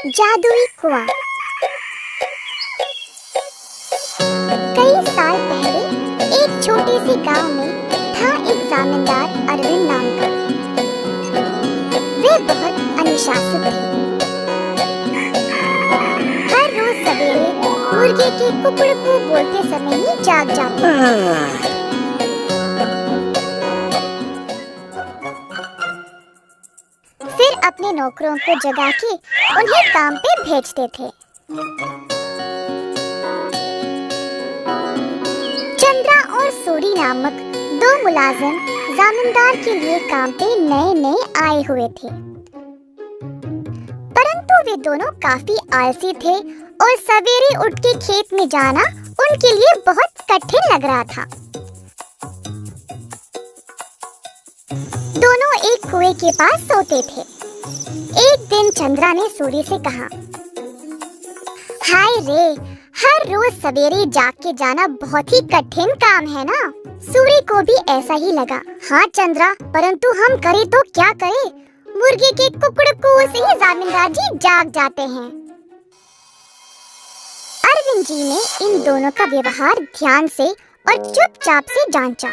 जादुई कुआं। कई साल पहले एक छोटे से गांव में था एक जमींदार अरविंद नाम का। वे बहुत अनुशासित थे। हर रोज सवेरे मुर्गे के कुकड़कू बोलते समय ही जाग जाते। फिर अपने नौकरों को जगा के उन्हें काम पे भेजते थे। चंद्रा और सूरी नामक दो मुलाजिम जमींदार के लिए काम पे नए आए हुए थे, परंतु वे दोनों काफी आलसी थे और सवेरे उठ के खेत में जाना उनके लिए बहुत कठिन लग रहा था। दोनों एक कुएं के पास सोते थे। एक दिन चंद्रा ने सूरी से कहा, हाय रे, हर रोज सवेरे जाग के जाना बहुत ही कठिन काम है ना। सूरी को भी ऐसा ही लगा। हाँ चंद्रा, परंतु हम करें तो क्या करें? मुर्गे के कुकड़कू से ही जमींदार जी जाग जाते हैं। अरविंद जी ने इन दोनों का व्यवहार ध्यान से और चुपचाप से जांचा।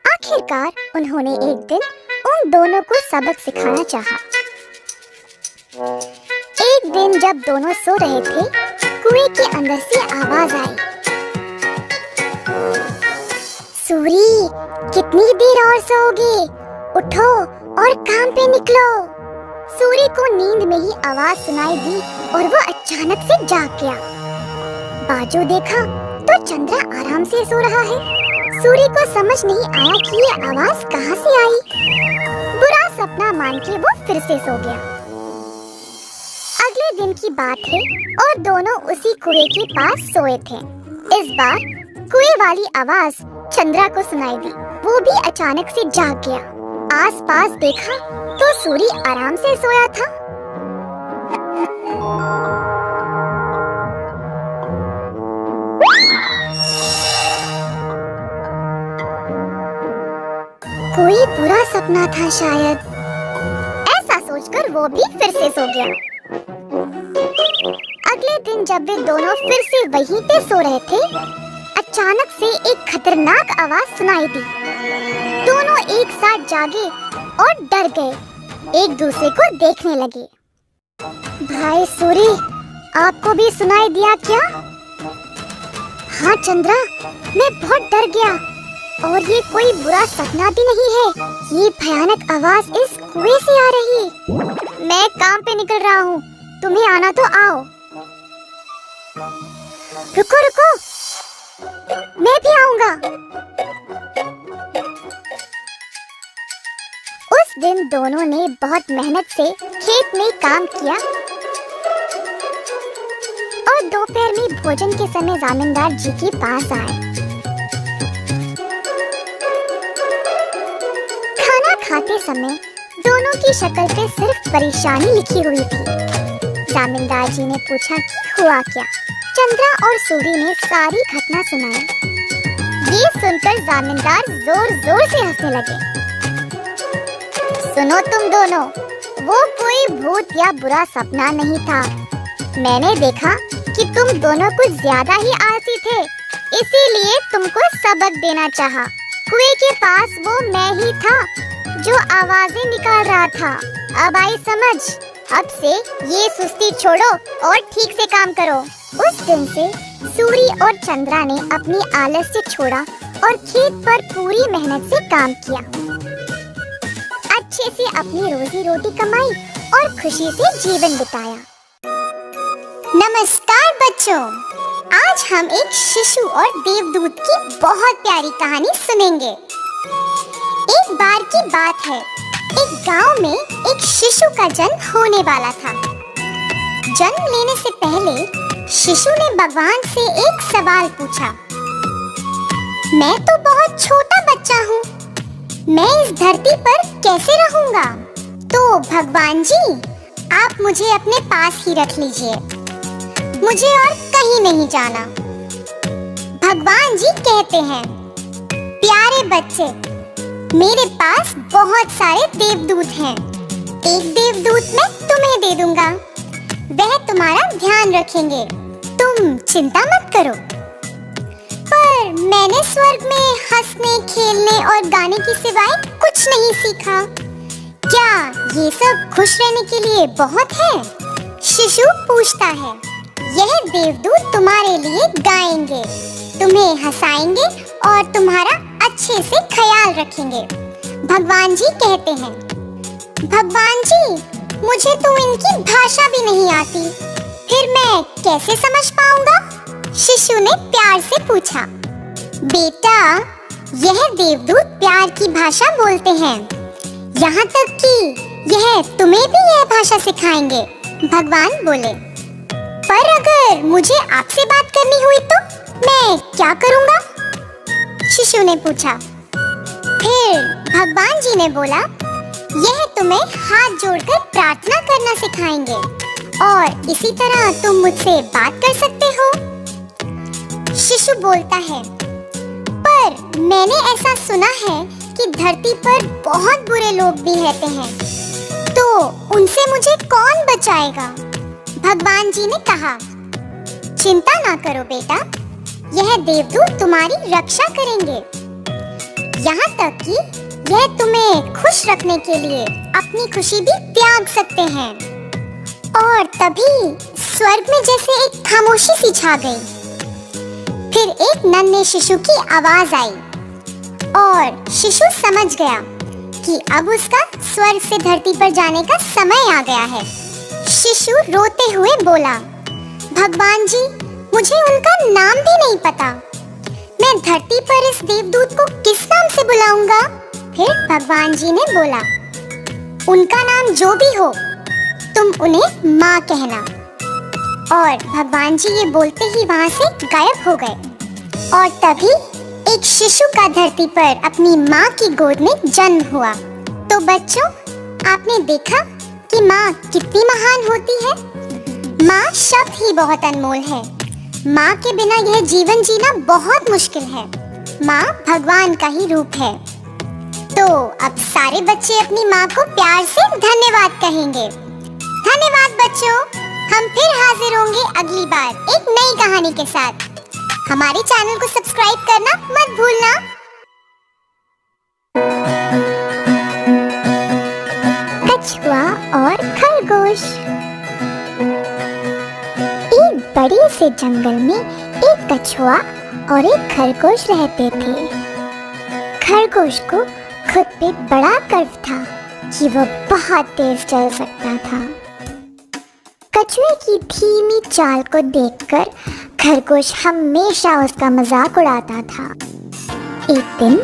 आखिरकार उन्होंने एक दिन उन दोनों को सबक सिखाना चाहा। एक दिन जब दोनों सो रहे थे, कुएं के अंदर से आवाज आई, सूरी, कितनी देर और सोओगे? उठो और काम पे निकलो। सूरी को नींद में ही आवाज सुनाई दी और वो अचानक से जाग गया। बाजू देखा तो चंद्रा आराम से सो रहा है। सूरी को समझ नहीं आया कि ये आवाज कहाँ से आई। बुरा सपना मान के वो फिर से सो गया। अगले दिन की बात है और दोनों उसी कुएं के पास सोए थे। इस बार कुएं वाली आवाज चंद्रा को सुनाई दी। वो भी अचानक से जाग गया। आसपास देखा तो सूरी आराम से सोया था। कोई बुरा सपना था शायद, ऐसा सोचकर वो भी फिर से सो गया। अगले दिन जब वे दोनों फिर से वहीं पे सो रहे थे, अचानक से एक खतरनाक आवाज सुनाई दी। दोनों एक साथ जागे और डर गए, एक दूसरे को देखने लगे। भाई सूरी, आपको भी सुनाई दिया क्या? हाँ चंद्रा, मैं बहुत डर गया और ये कोई बुरा सपना भी नहीं है। ये भयानक आवाज इस कुएं से आ रही है। मैं काम पे निकल रहा हूँ, तुम्हें आना तो आओ। रुको रुको, मैं भी आऊंगा। उस दिन दोनों ने बहुत मेहनत से खेत में काम किया और दोपहर में भोजन के समय जमींदार जी के पास आए। खाते समय दोनों की शक्ल पे सिर्फ परेशानी लिखी हुई थी। जमींदार जी ने पूछा कि हुआ क्या। चंद्रा और सूरी ने सारी घटना सुनाई। ये सुनकर जमींदार जोर जोर से हंसने लगे। सुनो तुम दोनों, वो कोई भूत या बुरा सपना नहीं था। मैंने देखा कि तुम दोनों कुछ ज्यादा ही आलसी थे, इसीलिए तुमको सबक देना चाहा। कुएं के पास वो मैं ही था जो आवाजें निकाल रहा था। अब आई समझ। अब से ये सुस्ती छोड़ो और ठीक से काम करो। उस दिन से सूरी और चंद्रा ने अपनी आलस्य छोड़ा और खेत पर पूरी मेहनत से काम किया। अच्छे से अपनी रोजी रोटी कमाई और खुशी से जीवन बिताया। नमस्कार बच्चों, आज हम एक शिशु और देवदूत की बहुत प्यारी कहानी सुनेंगे। एक बार की बात है, एक गांव में एक शिशु का जन्म होने वाला था। जन्म लेने से पहले शिशु ने भगवान से एक सवाल पूछा, मैं तो बहुत छोटा बच्चा हूँ, मैं इस धरती पर कैसे रहूँगा? तो भगवान जी, आप मुझे अपने पास ही रख लीजिए, मुझे और कहीं नहीं जाना। भगवान जी कहते हैं, प्यारे बच्चे, मेरे पास बहुत सारे देवदूत हैं, एक देवदूत मैं तुम्हें दे दूंगा, वह तुम्हारा ध्यान रखेंगे, तुम चिंता मत करो। पर मैंने स्वर्ग में हंसने, खेलने और गाने की सिवाय कुछ नहीं सीखा। क्या ये सब खुश रहने के लिए बहुत है? शिशु पूछता है। यह देवदूत तुम्हारे लिए गाएंगे, तुम्हें हंसाएंगे और तुम्हारा अच्छे से ख्याल रखेंगे। भगवान जी कहते हैं। भगवान जी, मुझे तो इनकी भाषा भी नहीं आती, फिर मैं कैसे समझ पाऊंगा? शिशु ने प्यार से पूछा। बेटा, यह देवदूत प्यार की भाषा बोलते हैं, यहाँ तक कि यह तुम्हें भी यह भाषा सिखाएंगे, भगवान बोले। पर अगर मुझे आपसे बात करनी हुई तो मैं क्या करूँगा? शिशु ने पूछा। फिर भगवान जी ने बोला, यह तुम्हें हाथ जोड़कर प्रार्थना करना सिखाएंगे और इसी तरह तुम मुझसे बात कर सकते हो। शिशु बोलता है, पर मैंने ऐसा सुना है कि धरती पर बहुत बुरे लोग भी रहते हैं, तो उनसे मुझे कौन बचाएगा? भगवान जी ने कहा, चिंता ना करो बेटा, यह देवदूत तुम्हारी रक्षा करेंगे। यहाँ तक कि यह तुम्हें खुश रखने के लिए अपनी खुशी भी त्याग सकते हैं। और तभी स्वर्ग में जैसे एक खामोशी सी छा गई। फिर एक नन्हे शिशु की आवाज आई और शिशु समझ गया कि अब उसका स्वर्ग से धरती पर जाने का समय आ गया है। शिशु रोते हुए बोला, भगवान जी, मुझे उनका नाम भी नहीं पता, मैं धरती पर इस देवदूत को किस नाम से बुलाऊंगा? फिर भगवान जी ने बोला, उनका नाम जो भी हो, तुम उन्हें माँ कहना। और भगवान जी ये बोलते ही वहाँ से गायब हो गए। और तभी एक शिशु का धरती पर अपनी माँ की गोद में जन्म हुआ। तो बच्चों, आपने देखा कि माँ कितनी महान होती है। माँ शब्द ही बहुत अनमोल है। माँ के बिना यह जीवन जीना बहुत मुश्किल है। माँ भगवान का ही रूप है। तो अब सारे बच्चे अपनी माँ को प्यार से धन्यवाद कहेंगे। धन्यवाद बच्चों। हम फिर हाजिर होंगे अगली बार एक नई कहानी के साथ। हमारे चैनल को सब्सक्राइब करना मत भूलना। कछुआ और खरगोश। एक बड़े से जंगल में एक कछुआ और एक खरगोश रहते थे। खरगोश को खुद पे बड़ा गर्व था कि वह बहुत तेज चल सकता था। कछुए की धीमी चाल को देखकर खरगोश हमेशा उसका मजाक उड़ाता था। एक दिन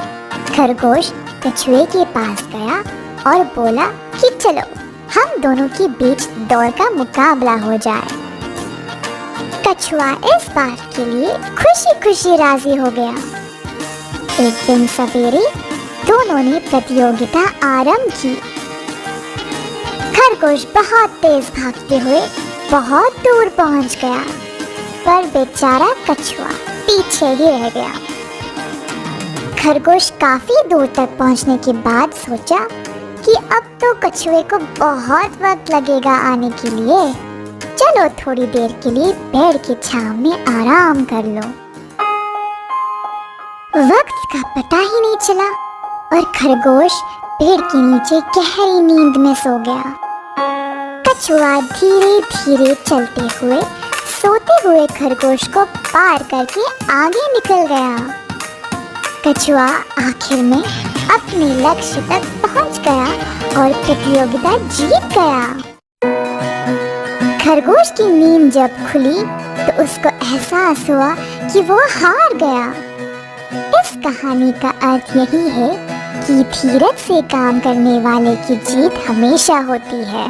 खरगोश कछुए के पास गया और बोला कि चलो हम दोनों के बीच दौड़ का मुकाबला हो जाए। कछुआ इस बात के लिए खुशी खुशी राजी हो गया। एक दिन सवेरे दोनों ने प्रतियोगिता आरंभ की। खरगोश बहुत तेज भागते हुए बहुत दूर पहुंच गया, पर बेचारा कछुआ पीछे ही रह गया। खरगोश काफी दूर तक पहुंचने के बाद सोचा कि अब तो कछुए को बहुत वक्त लगेगा आने के लिए। चलो थोड़ी देर के लिए पेड़ की छांव में आराम कर लो। वक्त का पता ही नहीं चला और खरगोश पेड़ के नीचे गहरी नींद में सो गया। कछुआ धीरे धीरे चलते हुए सोते हुए खरगोश को पार करके आगे निकल गया। कछुआ आखिर में अपने लक्ष्य तक पहुंच गया और प्रतियोगिता जीत गया। खरगोश की नींद जब खुली तो उसको एहसास हुआ कि वो हार गया। इस कहानी का अर्थ यही है कि धीरज से काम करने वाले की जीत हमेशा होती है।